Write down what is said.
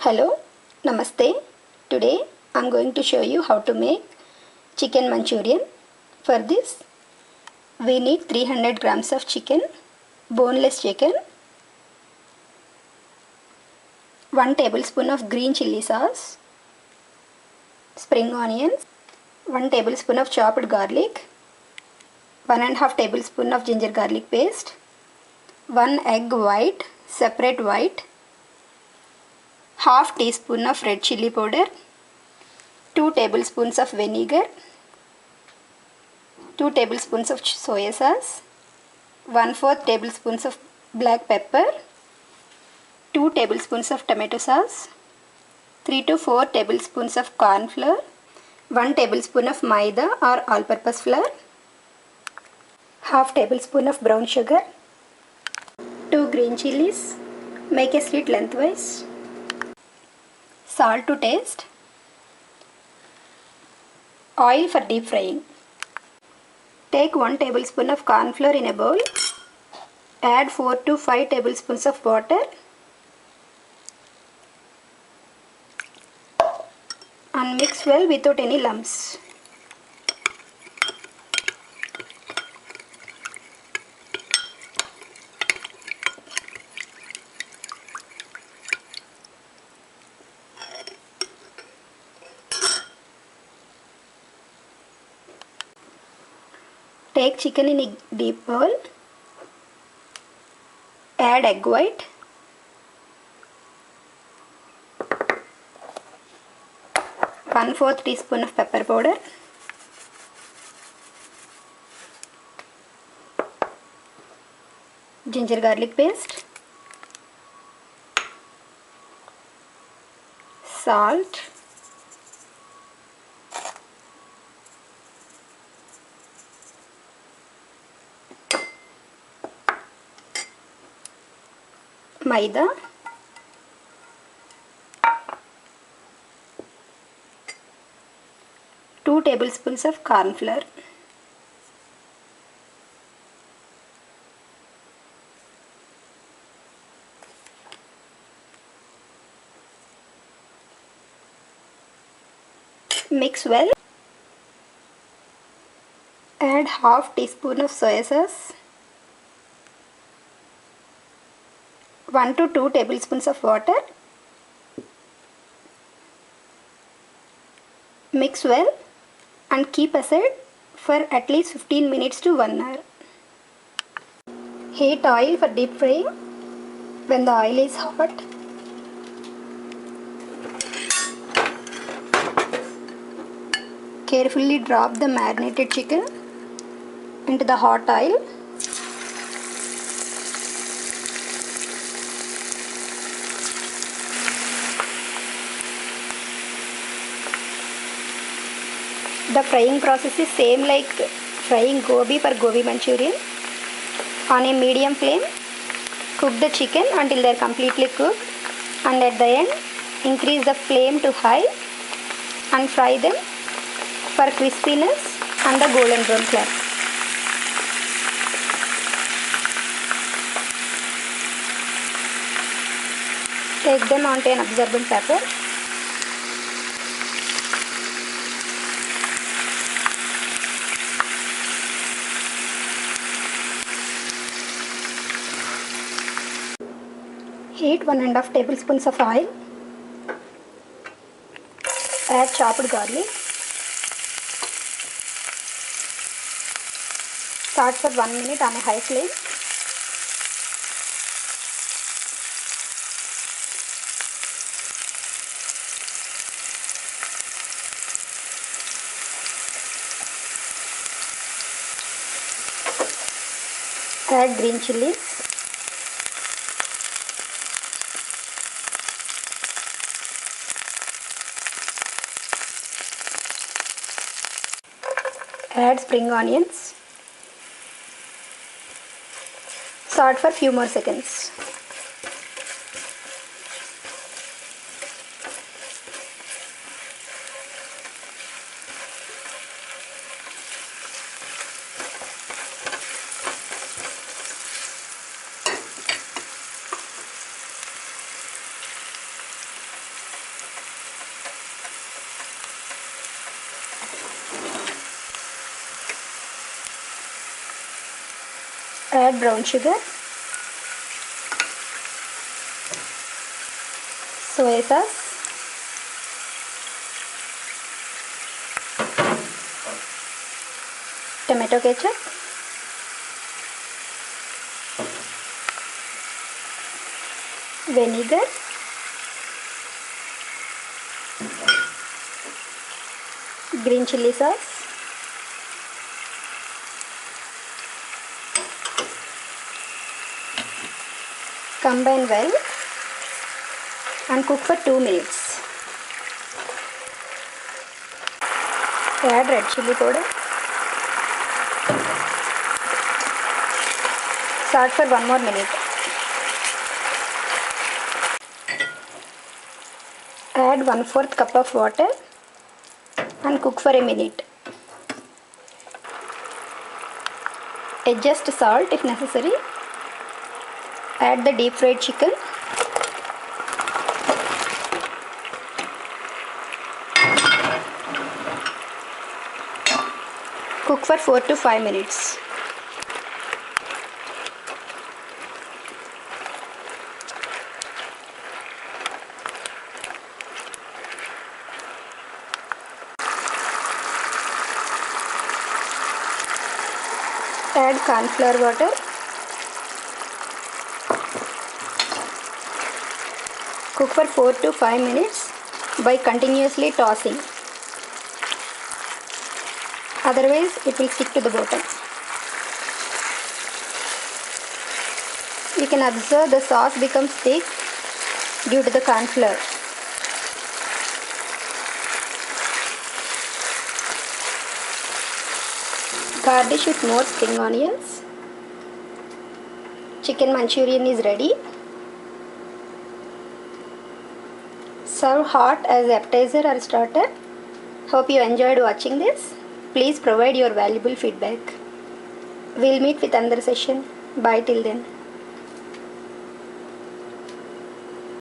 Hello, Namaste. Today I'm going to show you how to make chicken Manchurian. For this, we need 300 grams of chicken, boneless chicken, 1 tablespoon of green chili sauce, spring onions, 1 tablespoon of chopped garlic, 1 and half tablespoon of ginger garlic paste, 1 egg white, separate white, half teaspoon of red chili powder, 2 tablespoons of vinegar, 2 tablespoons of soya sauce, 1/4 tablespoons of black pepper, 2 tablespoons of tomato sauce, 3 to 4 tablespoons of corn flour, 1 tablespoon of maida or all-purpose flour, half tablespoon of brown sugar, 2 green chilies, make a slit lengthwise, salt to taste, oil for deep frying. Take 1 tablespoon of corn flour in a bowl, add 4 to 5 tablespoons of water and mix well without any lumps. Take chicken in a deep bowl, add egg white, one-fourth teaspoon of pepper powder, ginger garlic paste, salt, maida, two tablespoons of corn flour. Mix well. Add half teaspoon of soya sauce, 1 to 2 tablespoons of water. Mix well and keep aside for at least 15 minutes to 1 hour. Heat oil for deep frying. When the oil is hot, carefully drop the marinated chicken into the hot oil. The frying process is same like frying gobi for gobi Manchurian. On a medium flame, cook the chicken until they are completely cooked, and at the end, increase the flame to high and fry them for crispiness and the golden brown color. Take them onto an absorbent paper. Heat 1 and half tablespoons of oil. Add chopped garlic. Start for 1 minute on a high flame. Add green chilies. Add spring onions. Salt for few more seconds. Add brown sugar, soy sauce, tomato ketchup, vinegar, green chili sauce, combine well and cook for 2 minutes. Add red chili powder. Salt for 1 more minute. Add 1/4 cup of water and cook for a minute. Adjust salt if necessary. Add the deep fried chicken. Cook for 4 to 5 minutes. Add corn flour water. Cook for 4 to 5 minutes by continuously tossing. Otherwise, it will stick to the bottom. You can observe the sauce becomes thick due to the corn flour. Garnish with more spring onions. Chicken Manchurian is ready. Serve hot as appetizer or starter. Hope you enjoyed watching this. Please provide your valuable feedback. We'll meet with another session. Bye till then.